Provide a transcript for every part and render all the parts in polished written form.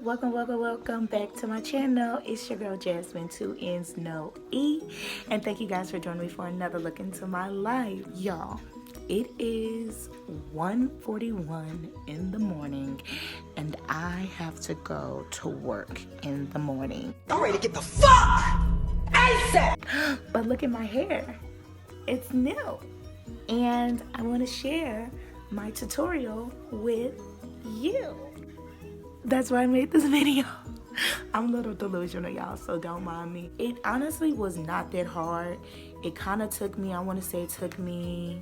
welcome back to my channel. It's your girl Jasmine, 2 N's no E, and thank you guys for joining me for another look into my life. Y'all, it is 1:41 in the morning and I have to go to work in the morning. I'm ready to get the fuck ASAP. But look at my hair, it's new, and I want to share my tutorial with you. That's why I made this video. I'm a little delusional, y'all, so don't mind me. It honestly was not that hard. It kind of took me, I want to say it took me,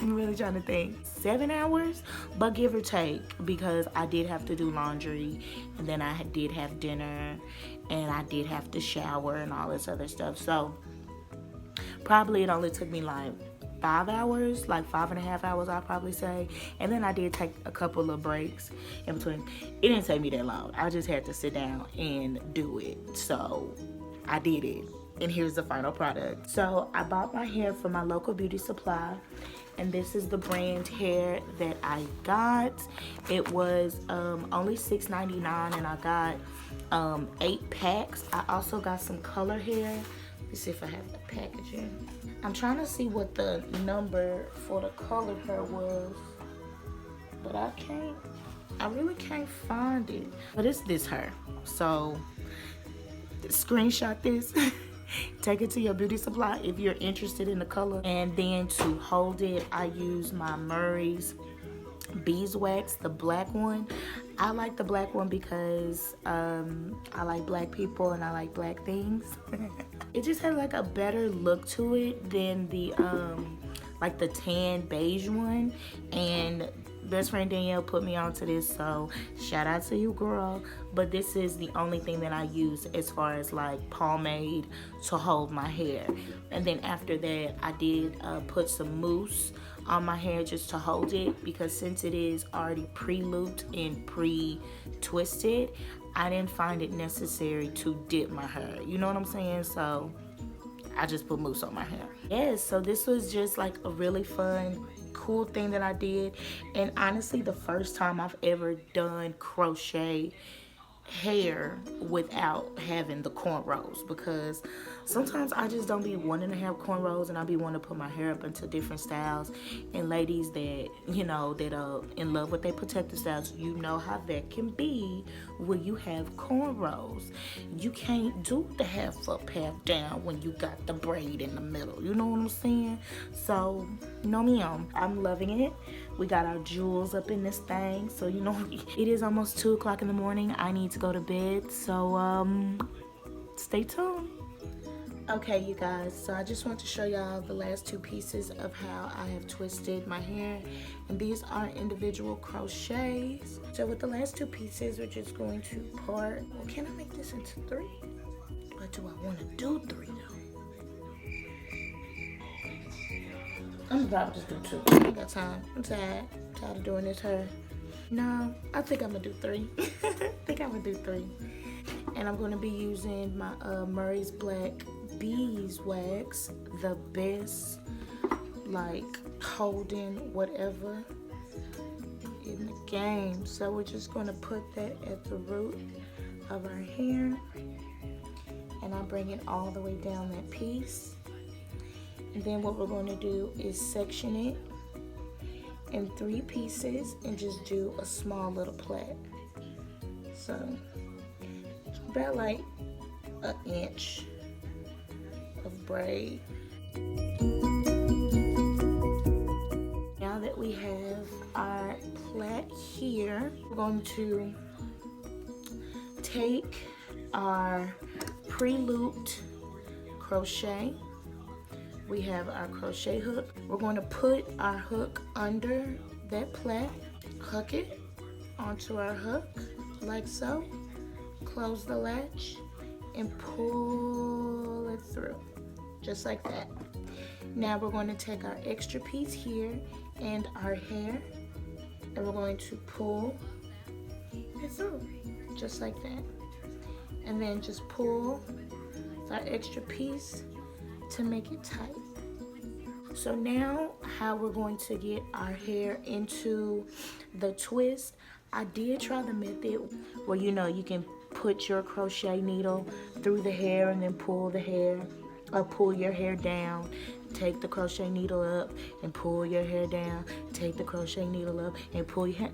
I'm really trying to think, 7 hours, but give or take, because I did have to do laundry, and then I did have dinner, and I did have to shower and all this other stuff. So probably it only took me like 5 hours, like 5.5 hours, I'll probably say. And then I did take a couple of breaks in between. It didn't take me that long. I just had to sit down and do it. So I did it. And here's the final product. So I bought my hair from my local beauty supply. And this is the brand hair that I got. It was only $6.99 and I got 8 packs. I also got some color hair. Let's see if I have the packaging. I'm trying to see what the number for the colored hair was, but I really can't find it. But it's this hair. So screenshot this, take it to your beauty supply if you're interested in the color. And then to hold it, I use my Murray's beeswax, the black one. I like the black one because I like black people and I like black things. It just had like a better look to it than the like the tan beige one. And best friend Danielle put me onto this, so shout out to you, girl. But this is the only thing that I use as far as like pomade to hold my hair. And then after that, I did put some mousse on my hair just to hold it, because since it is already pre-looped and pre-twisted, I didn't find it necessary to dip my hair. You know what I'm saying? So I just put mousse on my hair. Yes, so this was just like a really fun, cool thing that I did. And honestly, the first time I've ever done crochet hair without having the cornrows, because sometimes I just don't be wanting to have cornrows, and I be wanting to put my hair up into different styles. And ladies that, you know, that are in love with their protective styles, you know how that can be when you have cornrows. You can't do the half up, half down when you got the braid in the middle. You know what I'm saying? So, know me on. I'm loving it. We got our jewels up in this thing. So, you know, it is almost 2 o'clock in the morning. I need to go to bed. So, stay tuned. Okay, you guys, so I just want to show y'all the last 2 pieces of how I have twisted my hair. And these are individual crochets. So with the last 2 pieces, we're just going to part. Well, can I make this into 3? Or do I want to do 3 though? I'm probably just do 2. I ain't got time. I'm tired. I'm tired of doing this hair. No, I think I'm gonna do 3. I think I'm gonna do 3. And I'm gonna be using my Murray's Black beeswax, the best like holding whatever in the game. So we're just gonna put that at the root of our hair, and I bring it all the way down that piece. And then what we're going to do is section it in 3 pieces and just do a small little plait. So about like an inch of braid. Now that we have our plait here, we're going to take our pre-looped crochet. We have our crochet hook. We're going to put our hook under that plait, hook it onto our hook like so, close the latch, and pull it through, just like that. Now we're going to take our extra piece here and our hair, and we're going to pull it through, just like that. And then just pull our extra piece to make it tight. So now how we're going to get our hair into the twist, I did try the method where, you know, you can put your crochet needle through the hair and then pull the hair, or pull your hair down, take the crochet needle up and pull your hair down, take the crochet needle up and pull your hair.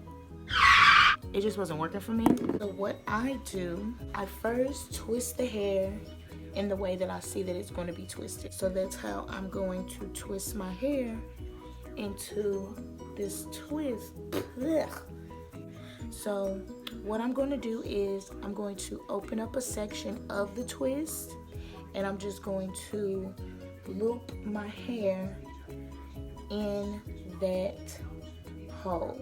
It just wasn't working for me. So what I do, I first twist the hair in the way that I see that it's going to be twisted. So that's how I'm going to twist my hair into this twist. Ugh. So what I'm going to do is I'm going to open up a section of the twist, and I'm just going to loop my hair in that hole.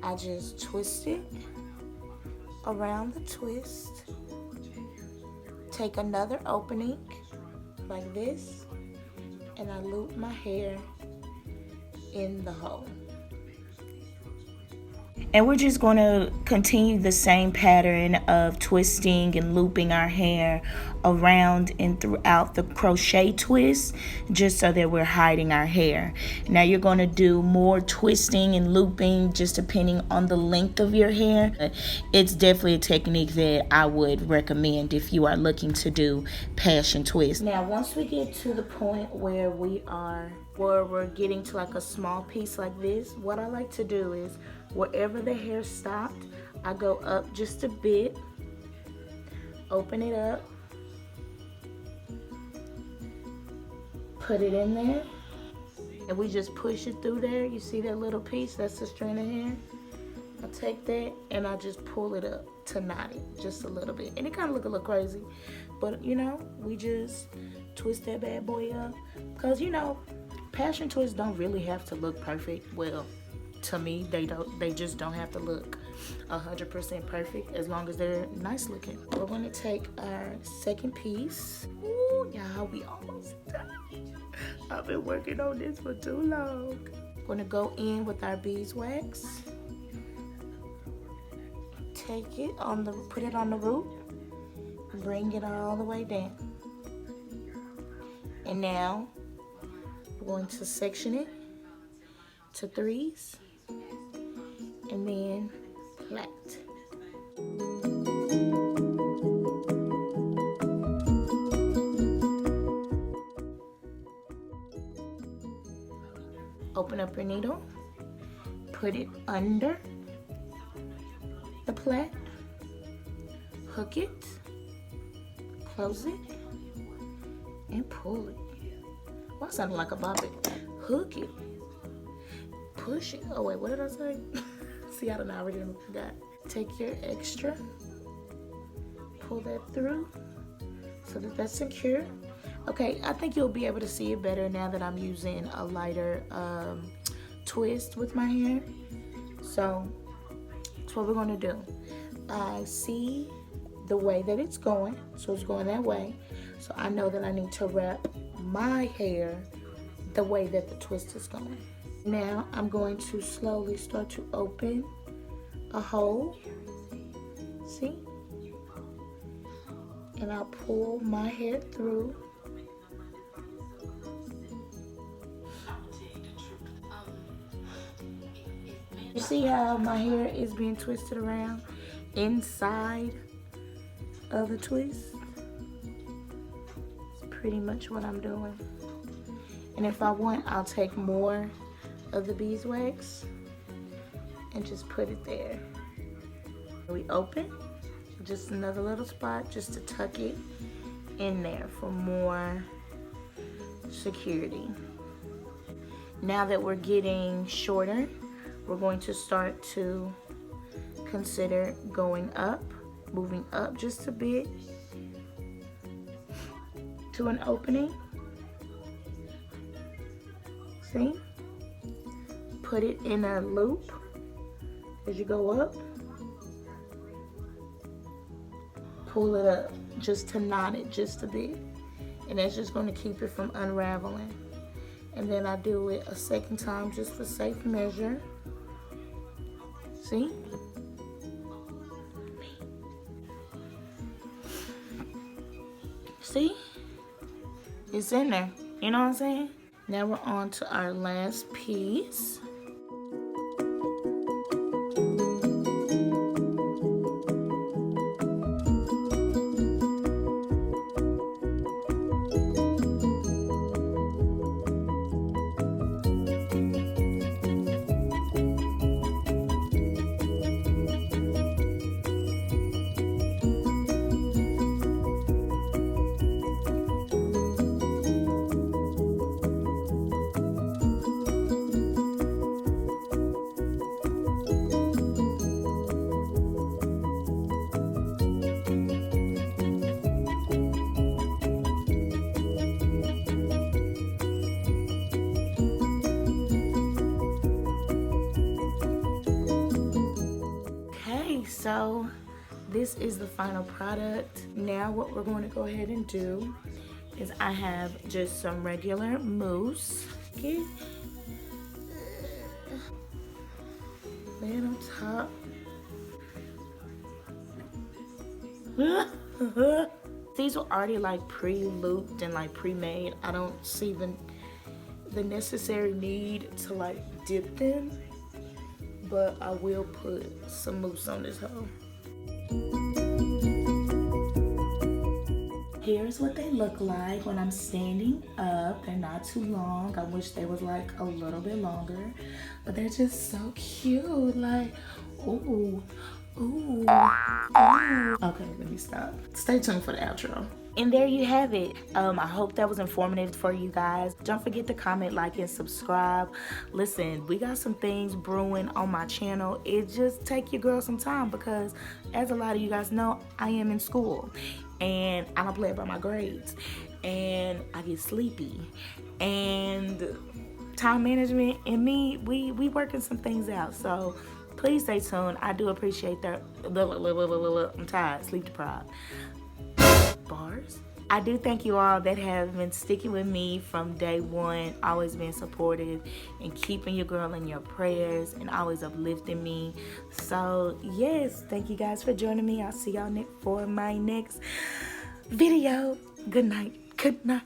I just twist it around the twist, take another opening like this, and I loop my hair in the hole. And we're just going to continue the same pattern of twisting and looping our hair around and throughout the crochet twist, just so that we're hiding our hair. Now you're going to do more twisting and looping just depending on the length of your hair. It's definitely a technique that I would recommend if you are looking to do passion twist. Now once we get to the point where we're getting to like a small piece like this, what I like to do is wherever the hair stopped, I go up just a bit, open it up, put it in there, and we just push it through there. You see that little piece? That's the strand of hair. I take that and I just pull it up to knot it just a little bit. And it kind of look a little crazy, but you know, we just twist that bad boy up. Because you know, passion twists don't really have to look perfect. Well, to me, they just don't have to look 100% perfect, as long as they're nice looking. We're gonna take our second piece. Ooh, y'all, we almost done. I've been working on this for too long. Gonna go in with our beeswax. Take it put it on the root, bring it all the way down. And now we're going to section it to threes and then plait. Open up your needle, put it under the plait, hook it, close it, and pull it. Well, that sounded like a bobbin. Hook it, push it. Oh wait, what did I say? See, I don't know, I already forgot. Take your extra, pull that through so that that's secure. Okay, I think you'll be able to see it better now that I'm using a lighter twist with my hair. So that's what we're gonna do. I see the way that it's going, so it's going that way. So I know that I need to wrap my hair the way that the twist is going. Now I'm going to slowly start to open a hole, see? And I'll pull my hair through. You see how my hair is being twisted around inside of the twist? It's pretty much what I'm doing. And if I want, I'll take more of the beeswax and just put it there. We open just another little spot just to tuck it in there for more security. Now that we're getting shorter, we're going to start to consider going up, moving up just a bit to an opening. See? Put it in a loop as you go up. Pull it up just to knot it just a bit. And that's just going to keep it from unraveling. And then I do it a second time just for safe measure. See? See? It's in there. You know what I'm saying? Now we're on to our last piece. Okay, so this is the final product. Now what we're going to go ahead and do is I have just some regular mousse. Okay. Lay it on top. These were already like pre-looped and like pre-made. I don't see the necessary need to like dip them, but I will put some mousse on this hoe. Here's what they look like when I'm standing up. They're not too long. I wish they was like a little bit longer, but they're just so cute. Like, ooh, ooh, ooh. Okay, let me stop. Stay tuned for the outro. And there you have it. I hope that was informative for you guys. Don't forget to comment, like, and subscribe. Listen, we got some things brewing on my channel. It just take your girl some time because, as a lot of you guys know, I am in school. And I don't play by my grades. And I get sleepy. And time management and me, we working some things out. So please stay tuned. I do appreciate that. I'm tired, sleep deprived. Bars. I do thank you all that have been sticking with me from day one, always been supportive and keeping your girl in your prayers and always uplifting me. So yes, thank you guys for joining me. I'll see y'all for my next video. Good night. Good night.